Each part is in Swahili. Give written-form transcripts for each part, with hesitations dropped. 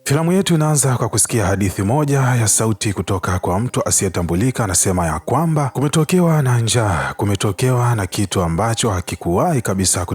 Filamu yetu inaanza kwa kusikia hadithi moja ya sauti kutoka kwa mtu asiyetambulika. Anasema ya kwamba kumetokewa na njaa, kumetokewa na kitu ambacho hakikuwahi kabisa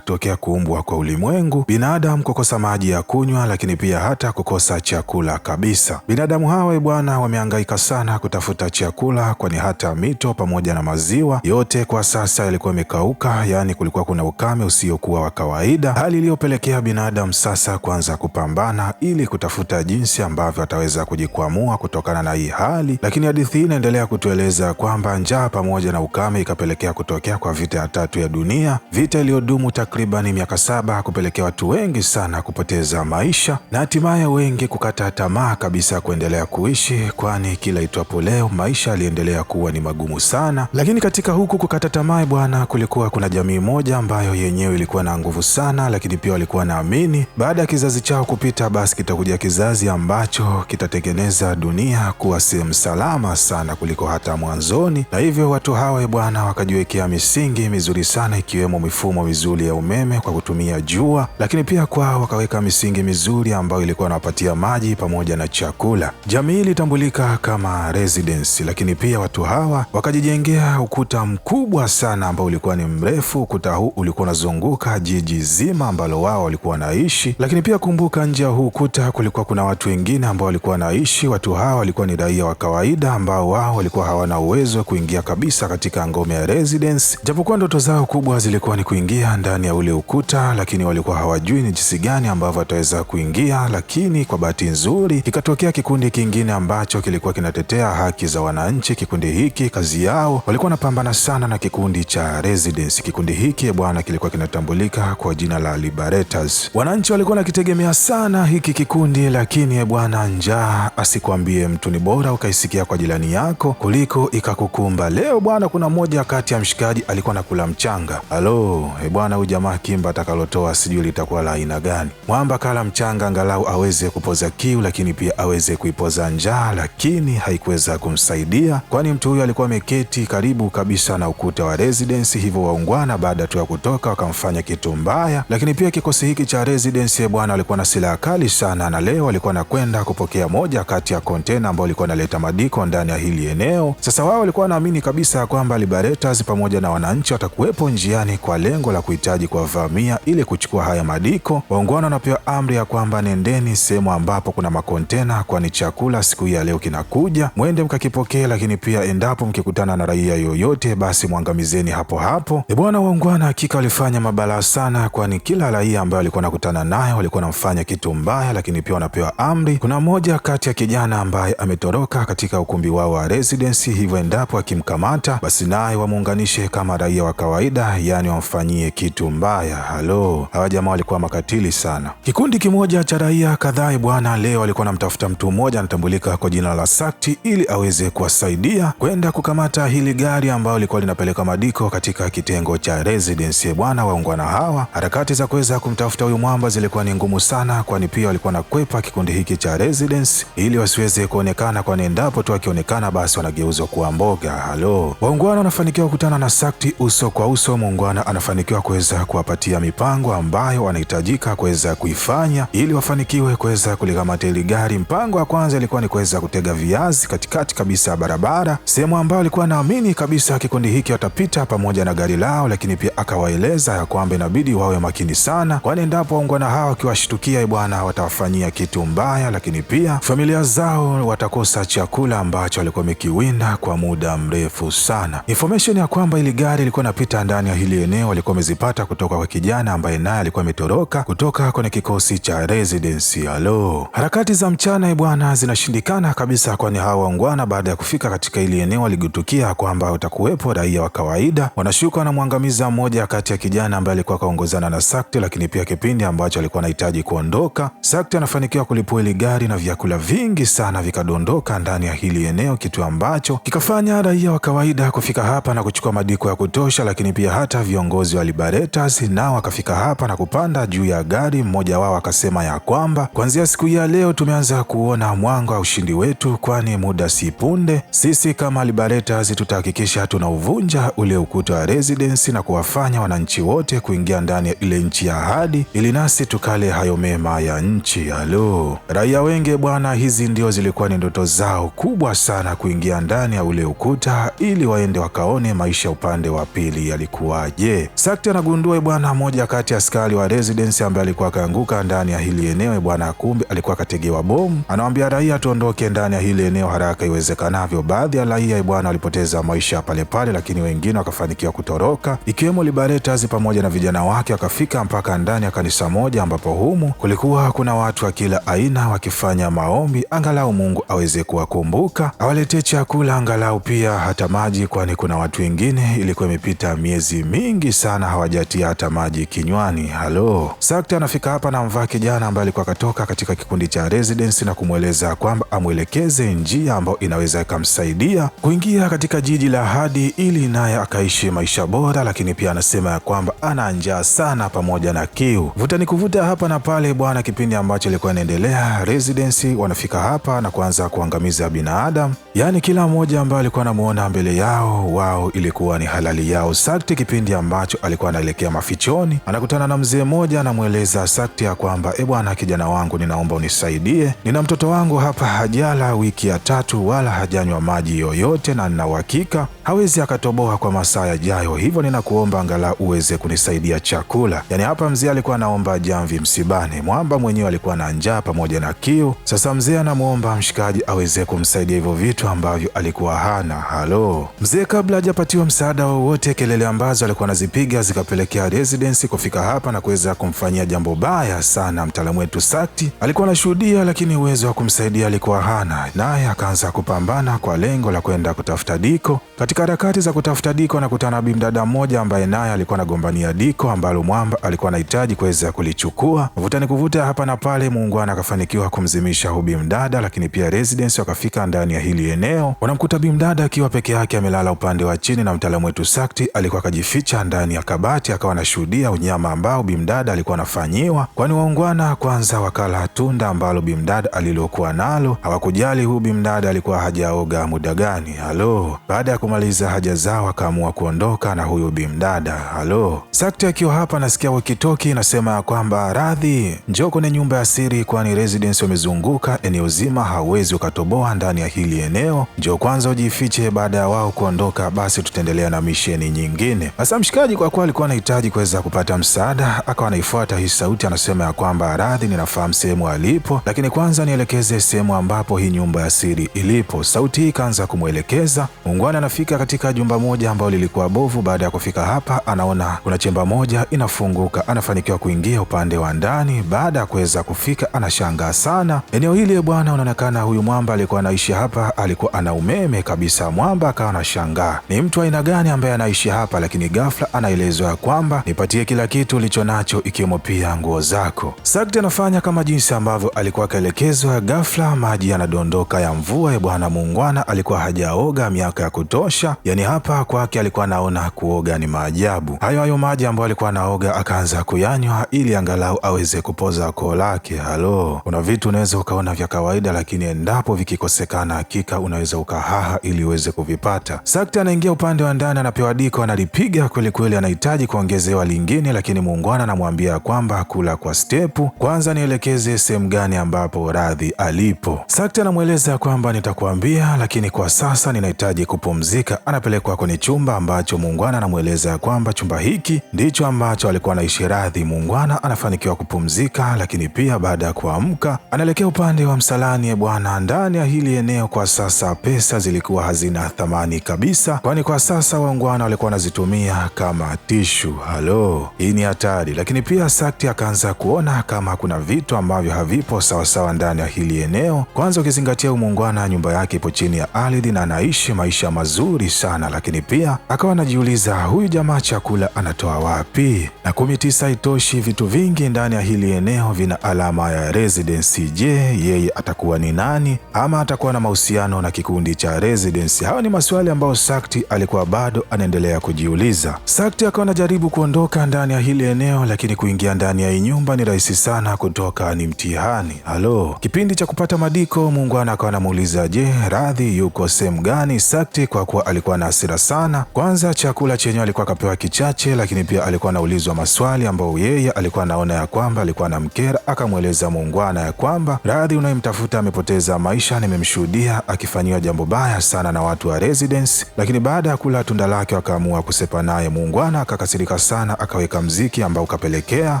tokea kuumbwa kwa ulimwengu, binadamu kukosa maji ya kunywa, lakini pia hata kukosa chakula kabisa. Binadamu hawa bwana wamehangaika sana kutafuta chakula, kwani hata mito pamoja na maziwa yote kwa sasa yalikuwa yamekauka, yani kulikuwa kuna ukame usiokuwa wa kawaida, hali iliyopelekea binadamu sasa kuanza kupambana ili kutafuta jinsi ambavyo ataweza kujikwamua kutokana na hii hali. Lakini hadithi hii inaendelea kutueleza kwamba njaa pamoja na ukame ikapelekea kutokea kwa vita ya tatu ya dunia, vita iliyodumu takriban miaka 7, kupelekea watu wengi sana kupoteza maisha na hatimaye wengi kukata tamaa kabisa kuendelea kuishi, kwani kila itwapo leo maisha yaliendelea kuwa ni magumu sana. Lakini katika huku kukata tamaa bwana, kulikuwa kuna jamii moja ambayo yenyewe ilikuwa na nguvu sana, lakini pia walikuwa naamini baada ya kizazi chao kupita basi kitakuja kizazi ambacho kitatengeneza dunia kuwa sehemu salama sana kuliko hata mwanzoni. Na hivyo watu hawa bwana wakajiwekea misingi mizuri sana, ikiwemo mifumo mizuri ya umeme kwa kutumia jua, lakini pia kwao wakaweka misingi mizuri ambayo ilikuwa inawapatia maji pamoja na chakula. Jamii ilitambulika kama residence, lakini pia watu hawa wakajijengea ukuta mkubwa sana ambao ulikuwa ni mrefu. Ukuta huu ulikuwa unazunguka jiji zima ambalo wao walikuwa wanaishi, lakini pia kumbuka, nje ya huu ukuta kulikuwa kuna watu wengine ambao walikuwa wanaishi. Watu hawa walikuwa ni raia wa kawaida ambao wao walikuwa hawana uwezo wa kuingia kabisa katika ngome ya residence, japokuwa ndoto zao kubwa zilikuwa ni kuingia ndani ya ule ukuta, lakini walikuwa hawajui ni jinsi gani ambavyo wataweza kuingia. Lakini kwa bahati nzuri kikatokea kikundi kingine ambacho kilikuwa kinatetea haki za wananchi. Kikundi hiki kazi yao walikuwa wanapambana sana na kikundi cha residence. Kikundi hiki bwana kilikuwa kinatambulika kwa jina la Liberators. Wananchi walikuwa nakitegemea sana hiki kikundi, lakini bwana, njaa asikwambie mtu, ni bora ukaisikia kwa jirani yako kuliko ikakukumba. Leo bwana, kuna mmoja kati ya mshikaji alikuwa nakula mchanga. Halo bwana, huyu jamaa kimba atakalotoa sijui litakuwa la aina gani. Mwamba kala mchanga angalau aweze kupoza kiu, lakini pia aweze kuipoza njaa, lakini haikuweza kumsaidia, kwani mtu huyu alikuwa ameketi karibu kabisa na ukuta wa residence. Hivyo waungwana baada tu ya kutoka wakamfanya kitu mbaya. Lakini pia kikosi hiki cha residence bwana walikuwa na silaha kali sana, na leo walikuwa nakwenda kupokea moja kati ya kontena ambao walikuwa naleta madiko ndani ya hili eneo. Sasa wao walikuwa wanaamini kabisa kwamba Liberators pamoja na wananchi watakuwepo njiani kwa lengo la kuhitaji kuwavamia ili kuchukua haya madiko. Waungwana wanapewa amri ya kwamba nendeni sehemu ambapo kuna makontena, kwani chakula siku hii ya leo kinakuja, mwende mkakipokea, lakini pia endapo mkikutana na raia yoyote basi mwangamizeni hapo hapo. Bwana, waungwana hakika walifanya mabalaa sana, kwani kila raia ambaye walikuwa nakutana naye walikuwa namfanya kitu mbaya. Lakini pia wanapewa amri, kuna moja kati ya kijana ambaye ametoroka katika ukumbi wao wa residence, hivyo endapo akimkamata basi naye wamuunganishe kama raia wa kawaida, yani wamfanyie kitu mbaya. Halo, hawa jamaa walikuwa makatili sana. Kikundi kimoja cha raia kadhaa bwana leo walikuwa namtafuta mtu mmoja anatambulika kwa jina la Sakti ili aweze kuwasaidia kwenda kukamata hili gari ambalo lilikuwa linapeleka madiko katika kitengo cha residence. Bwana, waungwana hawa harakati za kuweza kumtafuta huyu mwamba zilikuwa ni ngumu sana, kwani pia walikuwa nakwepa kikundi hiki cha residence ili wasiweze kuonekana, kwani endapo tu akionekana basi wanageuzwa kuwa mboga. Halo, waungwana wanafanikiwa kukutana na Sakti uso kwa uso. Muungwana anafanikiwa kuweza kuwapatia mipango ambayo wanahitajika kuweza kuifanya ili wafanikiwe kuweza kulikamata hili gari. Mpango wa kwanza ilikuwa ni kuweza kutega viazi katikati kabisa ya barabara, sehemu ambayo alikuwa naamini kabisa kikundi hiki watapita pamoja na gari lao, lakini pia akawaeleza ya kwamba inabidi wawe makini sana, kwani endapo waungwana hawa wakiwashtukia bwana watawafanyia kitu mbaya, lakini pia familia zao watakosa chakula ambacho walikuwa wamekiwinda kwa muda mrefu sana. Information ya kwamba ili gari ilikuwa inapita ndani ya hili eneo walikuwa wamezipata kutoka kwa kijana ambaye naye alikuwa ametoroka kutoka kwenye kikosi cha residence. Halo, harakati za mchana bwana zinashindikana kabisa, kwani hawa waungwana baada ya kufika katika hili eneo waligutukia kwamba utakuwepo raia wa kawaida. Wanashuka na mwangamiza mmoja kati ya kijana ambaye alikuwa kaongozana na Sakti, lakini pia kipindi ambacho alikuwa anahitaji kuondoka, Sakti anafanikiwa kulipua hili gari na vyakula vingi sana vikadondoka ndani ya hili eneo, kitu ambacho kikafanya raia wa kawaida kufika hapa na kuchukua madiko ya kutosha. Lakini pia hata viongozi wa Liberators nao wakafika hapa na kupanda juu ya gari. Mmoja wao akasema ya kwamba kuanzia siku ya leo tumeanza kuona mwanga wa ushindi wetu, kwani muda si punde sisi kama Liberators tutahakikisha tunauvunja ule ukuta wa residence na kuwafanya wananchi wote kuingia ndani ya ile nchi ya ahadi ili nasi tukale hayo mema ya nchi. nchi. Halo, raia wengi bwana, hizi ndio zilikuwa ni ndoto zao kubwa sana, kuingia ndani ya ule ukuta ili waende wakaone maisha upande wa pili yalikuwaje. Sakti anagundua bwana, moja kati ya askari wa residence ambaye alikuwa kaanguka ndani ya hili eneo bwana, kumbe alikuwa kategewa bomu. Anawaambia raia tuondoke ndani ya hili eneo haraka iwezekanavyo. Baadhi ya raia bwana walipoteza maisha pale pale, lakini wengine wakafanikiwa kutoroka, ikiwemo Liberators pamoja na vijana wake. Wakafika mpaka ndani ya kanisa moja ambapo humu kulikuwa kuna watu wa kila aina wakifanya maombi, angalau Mungu aweze kuwakumbuka, awaletee chakula, angalau pia hata maji, kwani kuna watu wengine ilikuwa imepita miezi mingi sana hawajatia hata maji kinywani. Halo, Sakti anafika hapa na mvaa kijana ambaye alikuwa katoka katika kikundi cha residence na kumweleza kwamba amwelekeze njia ambayo inaweza ikamsaidia kuingia katika jiji la ahadi ili naye akaishi maisha bora, lakini pia anasema ya kwamba ana njaa sana pamoja na kiu. Vuta ni kuvuta hapa na pale bwana, kipindi ambacho ilikuwa inaendelea, residence wanafika hapa na kuanza kuangamiza binadamu, yaani kila mmoja ambaye alikuwa anamuona mbele yao wao ilikuwa ni halali yao. Sakti kipindi ambacho alikuwa anaelekea mafichoni anakutana na mzee mmoja, anamweleza Sakti ya kwamba bwana, kijana wangu, ninaomba unisaidie, nina mtoto wangu hapa hajala wiki ya 3 wala hajanywa maji yoyote, na nina uhakika hawezi akatoboa kwa masaa yajayo, hivyo ninakuomba angalau uweze kunisaidia chakula. Yani hapa mzee alikuwa anaomba jamvi msibani, mwamba mwenyewe alikuwa na njaa pamoja na kiu. Sasa mzee anamuomba mshikaji aweze kumsaidia hivyo vitu ambavyo alikuwa hana. Halo, mzee kabla hajapatiwa msaada wowote, kelele ambazo alikuwa anazipiga zikapelekea residence kufika hapa na kuweza kumfanyia jambo baya sana. Mtaalamu wetu Sakti alikuwa anashuhudia, lakini uwezo wa kumsaidia alikuwa hana, naye akaanza kupambana kwa lengo la kwenda kutafuta diko. Katika harakati za kutafuta diko anakutana na bimdada mmoja ambaye naye alikuwa anagombania diko ambalo mwamba alikuwa anahitaji kuweza kulichukua. Vuta ni kuvuta hapa na pale, muungwana akafanikiwa kumzimisha huyu bimdada, lakini pia residence wakafika ndani ya hili eneo. Wanamkuta bimdada akiwa peke yake amelala upande wa chini, na mtaalamu wetu Sakti alikuwa akajificha ndani ya kabati akawa anashuhudia unyama ambao bimdada alikuwa anafanyiwa, kwani waungwana kwanza wakala tunda ambalo bimdada alilokuwa nalo. Hawakujali huyu bimdada alikuwa hajaoga muda gani. Halo, baada ya kumaliza haja zao akaamua kuondoka na huyu bimdada. Halo, Sakti akiwa hapa nasikia walkie-talkie inasema ya kwamba radhi, njoo kwenye nyumba ya siri, kwani residence wamezunguka eneo zima, hauwezi ukatoboa ndani ya hili eneo, njoo kwanza ujifiche, baada ya wao kuondoka basi tutaendelea na misheni nyingine. Sasa mshikaji kwa kuwa alikuwa anahitaji kuweza kupata msaada akawa anaifuata hii sauti, anasema ya kwamba radhi, ninafahamu sehemu alipo, lakini kwanza nielekeze sehemu ambapo hii nyumba ya siri ilipo. Sauti hii kaanza kumwelekeza. Muungwana anafika katika jumba moja ambalo lilikuwa bovu. Baada ya kufika hapa anaona kuna chemba moja inafunguka, anafanikiwa kuingia upande wa ndani. Baada ya kuweza kufika anashangaa sana eneo hili bwana, unaonekana huyu mwamba alikuwa anaishi hapa alikuwa ana umeme kabisa. Mwamba akawa anashangaa ni mtu aina gani ambaye anaishi hapa, lakini ghafla anaelezwa kwamba nipatie kila kitu ulicho nacho ikiwemo pia nguo zako. Sakti anafanya kama jinsi ambavyo alikuwa akaelekezwa. Ghafla maji yanadondoka ya mvua bwana. Muungwana alikuwa hajaoga miaka ya kutosha, yani hapa kwake alikuwa anaona kuoga ni maajabu. Hayo maji ambayo alikuwa anaoga akaanza kuyanywa ili angalau aweze kupoza koo lake. Halo, kuna vitu unaweza ukaona vya kawaida, lakini endapo vikikosekana hakika unaweza ukahaha ili uweze kuvipata. Sakti anaingia upande wa ndani, anapewa diko, analipiga kweli kweli, anahitaji kuongezewa lingine, lakini muungwana anamwambia kwamba kula kwa stepu, kwanza nielekeze sehemu gani ambapo radhi alipo. Sakti anamweleza kwamba nitakuambia, lakini kwa sasa ninahitaji kupumzika. Anapelekwa kwenye chumba ambacho muungwana anamweleza kwamba chumba hiki ndicho ambacho alikuwa anaishi radhi. Muungwana anafanikiwa kupumzika, lakini pia baada ya kuamka anaelekea upande wa msalani bwana. Ndani ya hili eneo kwa sasa pesa zilikuwa hazina thamani kabisa, kwani kwa sasa waungwana walikuwa wanazitumia kama tishu. Halo, hii ni hatari. Lakini pia Sakti akaanza kuona kama kuna vitu ambavyo havipo sawasawa ndani ya hili eneo. Kwanza ukizingatia muungwana nyumba yake ipo chini ya ardhi na anaishi maisha mazuri sana, lakini pia akawa anajiuliza huyu jamaa chakula anatoa wapi? Na 19 itoshi, vitu vingi ndani ya hili eneo vina alama ya residence. Je, yeye atakuwa ni nani ama atakuwa na mahusiano na kikundi cha residence? Hawa ni maswali ambayo Sakti alikuwa bado anaendelea kujiuliza. Sakti akawa anajaribu kuondoka ndani ya hili eneo, lakini kuingia ndani ya hii nyumba ni rahisi sana, kutoka ni mtihani. Halo, kipindi cha kupata madiko muungwana akawa anamuuliza je, radhi yuko sehemu gani? Sakti kwa kuwa alikuwa na hasira sana. Kwanza chakula chenyewe alikuwa akapewa kichache, lakini pia alikuwa anaulizwa maswali ambayo yeye alikuwa anaona ya kwamba alikuwa anamkera. Akamweleza muungwana ya kwamba radhi unayemtafuta amepoteza maisha, nimemshuhudia akifanyiwa jambo baya sana na watu wa residence. Lakini baada ya kula tunda lake akaamua kusepa naye. Muungwana akakasirika sana, akaweka mziki ambao ukapelekea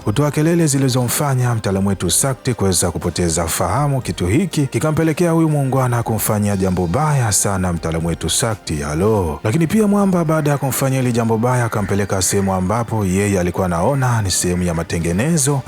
kutoa kelele zilizomfanya mtaalamu wetu Sakti kuweza kupoteza fahamu. Kitu hiki kikampelekea huyu muungwana kumfanyia jambo baya sana mtaalamu wetu Sakti. Lakini pia mwamba baada ya kumfanyia ile jambo baya akampeleka sehemu ambapo yeye alikuwa anaona ni sehemu ya matengenezo.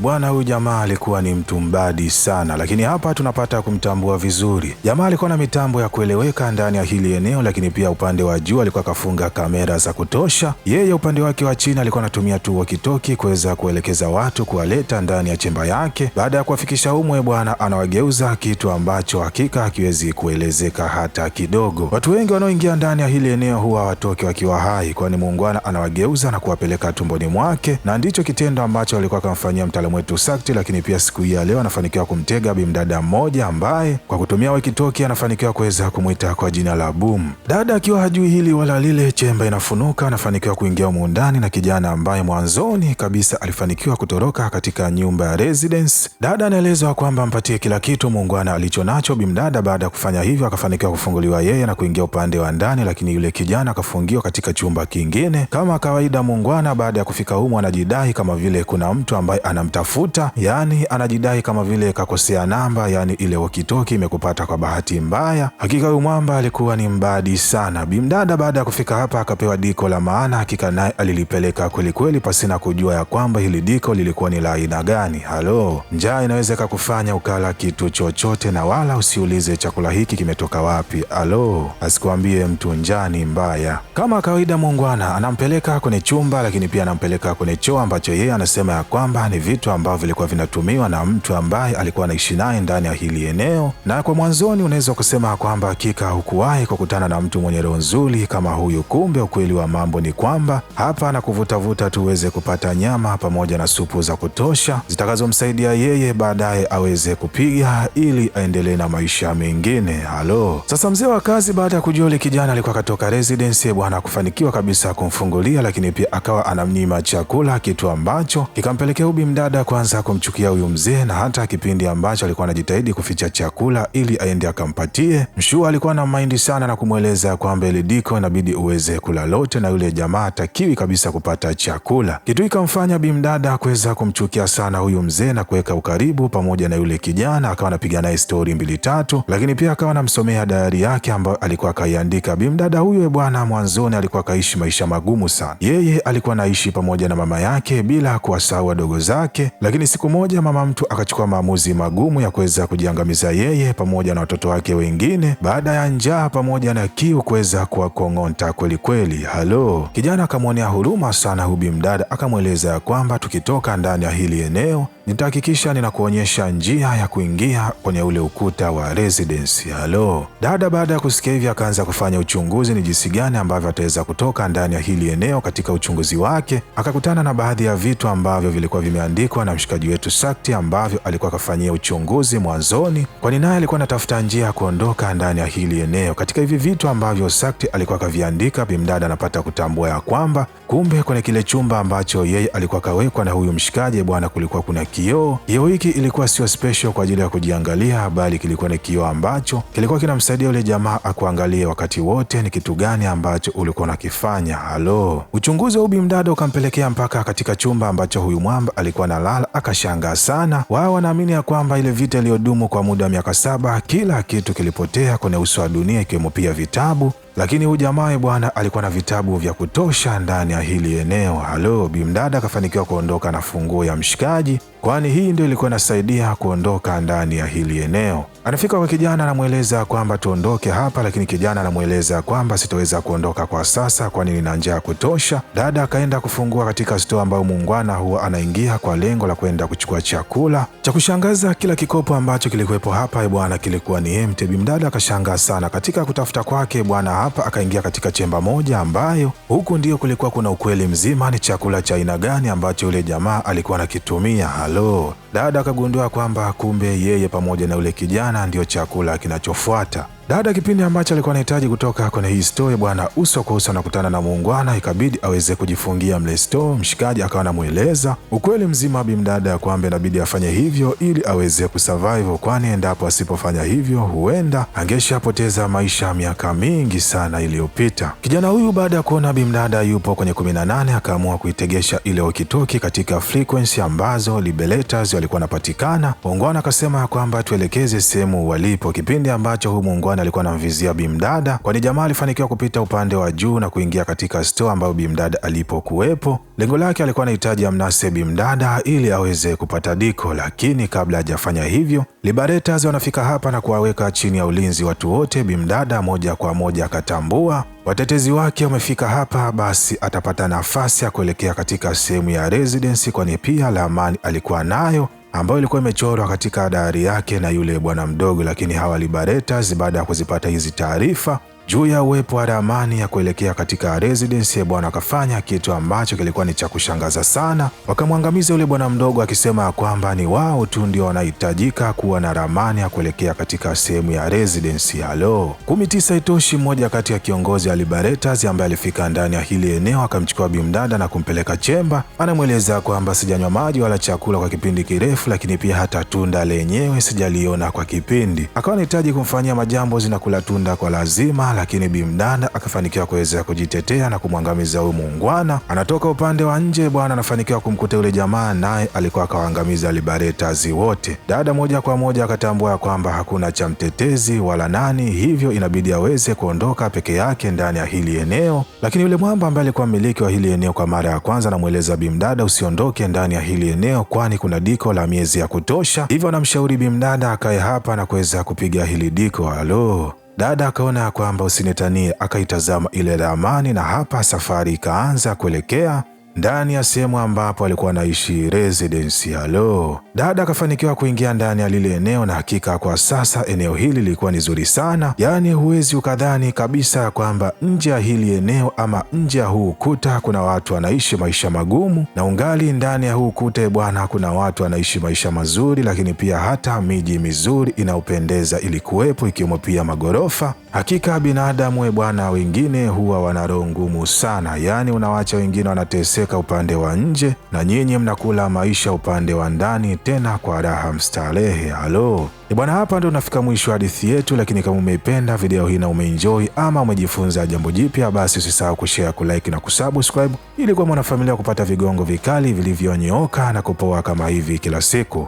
Bwana, huyu jamaa alikuwa ni mtu mbadi sana, lakini hapa tunapata kumtambua vizuri. Jamaa alikuwa na mitambo ya kueleweka ndani ya hili eneo, lakini pia upande wa juu alikuwa kafunga kamera za kutosha. Yeye upande wake wa chini alikuwa anatumia tu walkie-talkie kuweza kuelekeza watu, kuwaleta ndani ya chemba yake. Baada ya kuwafikisha humo, bwana anawageuza, kitu ambacho hakika hakiwezi kuelezeka hata kidogo. Watu wengi wanaoingia ndani ya hili eneo huwa watoke wakiwa hai, kwani muungwana anawageuza na kuwapeleka tumboni mwake, na ndicho kitendo ambacho alikuwa akamfanyia mtaalamu wetu Sakti. Lakini pia siku hii ya leo anafanikiwa kumtega bimdada mmoja ambaye kwa kutumia walkie-talkie anafanikiwa kuweza kumwita kwa jina la Boom. Dada akiwa hajui hili wala lile, chemba inafunuka, anafanikiwa kuingia humu ndani na kijana ambaye mwanzoni kabisa alifanikiwa kutoroka katika nyumba ya residence. Dada anaelezwa kwamba mpatie kila kitu muungwana alicho nacho. Bimdada baada ya kufanya hivyo akafanikiwa kufunguliwa yeye na kuingia upande wa ndani, lakini yule kijana akafungiwa katika chumba kingine. Kama kawaida, muungwana baada ya kufika humu anajidai kama vile kuna mtu ambaye anamtafuta, yani anajidai kama vile kakosea namba, yani ile walkie-talkie imekupata kwa bahati mbaya. Hakika huyu mwamba alikuwa ni mbadi sana. Bimdada baada ya kufika hapa akapewa diko la maana, hakika naye alilipeleka kweli kweli pasina kujua ya kwamba hili diko lilikuwa ni la aina gani. Njaa inaweza kukufanya ukala kitu chochote na wala usiulize chakula hiki kimetoka wapi. Asikuambie mtu njaa ni mbaya. Kama kawaida, muungwana anampeleka kwenye chumba, lakini pia anampeleka kwenye choo ambacho yeye anasema ya kwamba ni vitu ambavyo vilikuwa vinatumiwa na mtu ambaye alikuwa anaishi naye ndani ya hili eneo. Na kwa mwanzoni unaweza kusema kwamba hakika hukuwahi kukutana na mtu mwenye roho nzuri kama huyu. Kumbe ukweli wa mambo ni kwamba hapa anakuvutavuta tuweze kupata nyama pamoja na supu za kutosha zitakazomsaidia yeye baadaye aweze kupiga ili aendelee na maisha mengine. Sasa mzee wa kazi baada ya kujua yule kijana alikuwa katoka residence, bwana kufanikiwa kabisa kumfungulia, lakini pia akawa anamnyima chakula, kitu ambacho kikampelekea ubi mdada kwanza kumchukia huyu mzee, na hata kipindi ambacho alikuwa anajitahidi kuficha chakula ili aende akampatie, mshua alikuwa na maindi sana na kumweleza kwamba ile diko inabidi uweze kula lote na yule jamaa hatakiwi kabisa kupata chakula. Kitu ikamfanya bimdada kuweza kumchukia sana huyu mzee na kuweka ukaribu pamoja na yule kijana, akawa anapiga naye story 2-3, lakini pia akawa anamsomea diary yake ambayo alikuwa kaiandika. Bimdada huyo bwana mwanzoni alikuwa kaishi maisha magumu sana. Yeye alikuwa naishi pamoja na mama yake bila kuwasahau wadogo zake, lakini siku moja mama mtu akachukua maamuzi magumu ya kuweza kujiangamiza yeye pamoja na watoto wake wengine baada ya njaa pamoja na kiu kuweza kuwakong'onta kweli kweli. Kijana akamwonea huruma sana huyu bimdada, akamweleza ya kwamba tukitoka ndani ya hili eneo nitahakikisha ninakuonyesha njia ya kuingia kwenye ule ukuta wa residence. Dada baada ya kusikia hivi akaanza kufanya uchunguzi ni jinsi gani ambavyo ataweza kutoka ndani ya hili eneo. Katika uchunguzi wake akakutana na baadhi ya vitu ambavyo vilikuwa vimeandikwa na mshikaji wetu Sakti ambavyo alikuwa akafanyia uchunguzi mwanzoni, kwani naye alikuwa anatafuta njia ya kuondoka ndani ya hili eneo. Katika hivi vitu ambavyo Sakti alikuwa akaviandika, bimdada anapata kutambua ya kwamba kumbe kwenye kile chumba ambacho yeye alikuwa kawekwa na huyu mshikaji bwana, kulikuwa kuna kioo. Kioo hiki ilikuwa sio special kwa ajili ya kujiangalia, bali kilikuwa ni kioo ambacho kilikuwa kinamsaidia yule jamaa akuangalie wakati wote ni kitu gani ambacho ulikuwa unakifanya. Uchunguzi wa ubi mdada ukampelekea mpaka katika chumba ambacho huyu mwamba alikuwa analala. Akashangaa sana. Wao wanaamini ya kwamba ile vita iliyodumu kwa muda wa miaka 7 kila kitu kilipotea kwenye uso wa dunia, ikiwemo pia vitabu, lakini huyu jamaa bwana alikuwa na vitabu vya kutosha ndani ya hili eneo. Bimdada akafanikiwa kuondoka na funguo ya mshikaji, kwani hii ndio ilikuwa inasaidia kuondoka ndani ya hili eneo. Anafika kwa kijana, anamweleza kwamba tuondoke hapa, lakini kijana anamweleza kwamba sitoweza kuondoka kwa sasa kwani nina njaa kutosha. Dada akaenda kufungua katika store ambayo muungwana huwa anaingia kwa lengo la kwenda kuchukua chakula. Cha kushangaza, kila kikopo ambacho kilikuwepo hapa bwana kilikuwa ni empty. Bimdada akashangaa sana. Katika kutafuta kwake bwana hapa akaingia katika chemba moja ambayo huku ndio kulikuwa kuna ukweli mzima ni chakula cha aina gani ambacho yule jamaa alikuwa anakitumia. Dada akagundua kwamba kumbe yeye pamoja na yule kijana ndio chakula kinachofuata. Dada kipindi ambacho alikuwa anahitaji kutoka kwenye hii store bwana, uso kwa uso anakutana na muungwana, ikabidi aweze kujifungia mle store. Mshikaji akawa anamueleza ukweli mzima bimdada ya kwamba inabidi afanye hivyo ili aweze kusurvive, kwani endapo asipofanya hivyo huenda angeshapoteza maisha miaka mingi sana iliyopita. Kijana huyu baada ya kuona bimdada yupo kwenye 18 akaamua kuitegesha ile walkie-talkie katika frequency ambazo liberators walikuwa wanapatikana. Muungwana akasema kwamba tuelekeze sehemu walipo, kipindi ambacho huyu muungwana alikuwa anamvizia bimdada, kwani jamaa alifanikiwa kupita upande wa juu na kuingia katika store ambayo bimdada alipokuwepo. Lengo lake alikuwa anahitaji amnase bimdada ili aweze kupata diko, lakini kabla hajafanya hivyo liberators wanafika hapa na kuwaweka chini ya ulinzi watu wote. Bimdada moja kwa moja akatambua watetezi wake wamefika hapa, basi atapata nafasi ya kuelekea katika sehemu ya residence, kwani pia ramani alikuwa nayo ambayo ilikuwa imechorwa katika diary yake na yule bwana mdogo. Lakini hawa liberators baada ya kuzipata hizi taarifa juu ya uwepo wa ramani ya kuelekea katika residence, bwana akafanya kitu ambacho kilikuwa ni cha kushangaza sana. Wakamwangamiza yule bwana mdogo akisema kwamba ni wao tu ndio wanahitajika kuwa na ramani ya kuelekea katika sehemu ya residence. Halo 19 itoshi, mmoja kati ya kiongozi ya liberators ambaye alifika ndani ya hili eneo akamchukua bimdada na kumpeleka chemba. Anamweleza kwamba sijanywa maji wala chakula kwa kipindi kirefu, lakini pia hata tunda lenyewe sijaliona kwa kipindi. Akawa anahitaji kumfanyia majambo na kula tunda kwa lazima, lakini bimdada akafanikiwa kuweza kujitetea na kumwangamiza huyu muungwana. Anatoka upande wa nje bwana, anafanikiwa kumkuta yule jamaa, naye alikuwa akawaangamiza liberators wote. Dada moja kwa moja akatambua kwamba hakuna cha mtetezi wala nani, hivyo inabidi aweze kuondoka peke yake ndani ya hili eneo. Lakini yule mwamba ambaye alikuwa mmiliki wa hili eneo kwa mara ya kwanza anamweleza bimdada usiondoke ndani ya hili eneo, kwani kuna diko la miezi ya kutosha, hivyo anamshauri bimdada akae hapa na kuweza kupiga hili diko. Halo dada akaona kwamba usinitanie, akaitazama ile ramani na hapa safari ikaanza kuelekea ndani ya sehemu ambapo alikuwa anaishi residence. Halo dada akafanikiwa kuingia ndani ya lile eneo, na hakika kwa sasa eneo hili lilikuwa ni zuri sana, yaani huwezi ukadhani kabisa kwamba nje ya hili eneo ama nje ya huu ukuta kuna watu wanaishi maisha magumu, na ungali ndani ya huu ukuta bwana kuna watu wanaishi maisha mazuri, lakini pia hata miji mizuri inaupendeza ilikuwepo, ikiwemo pia magorofa. Hakika binadamu bwana wengine huwa wana roho ngumu sana, yaani unawacha wengine wanateseka upande wa nje na nyinyi mnakula maisha upande wa ndani, tena kwa raha mstarehe. Halo bwana, hapa ndo unafika mwisho wa hadithi yetu, lakini kama umeipenda video hii na umeenjoy ama umejifunza jambo jipya, basi usisahau kushare, kulike na kusubscribe ili kuwa mwanafamilia kupata vigongo vikali vilivyonyooka na kupoa kama hivi kila siku.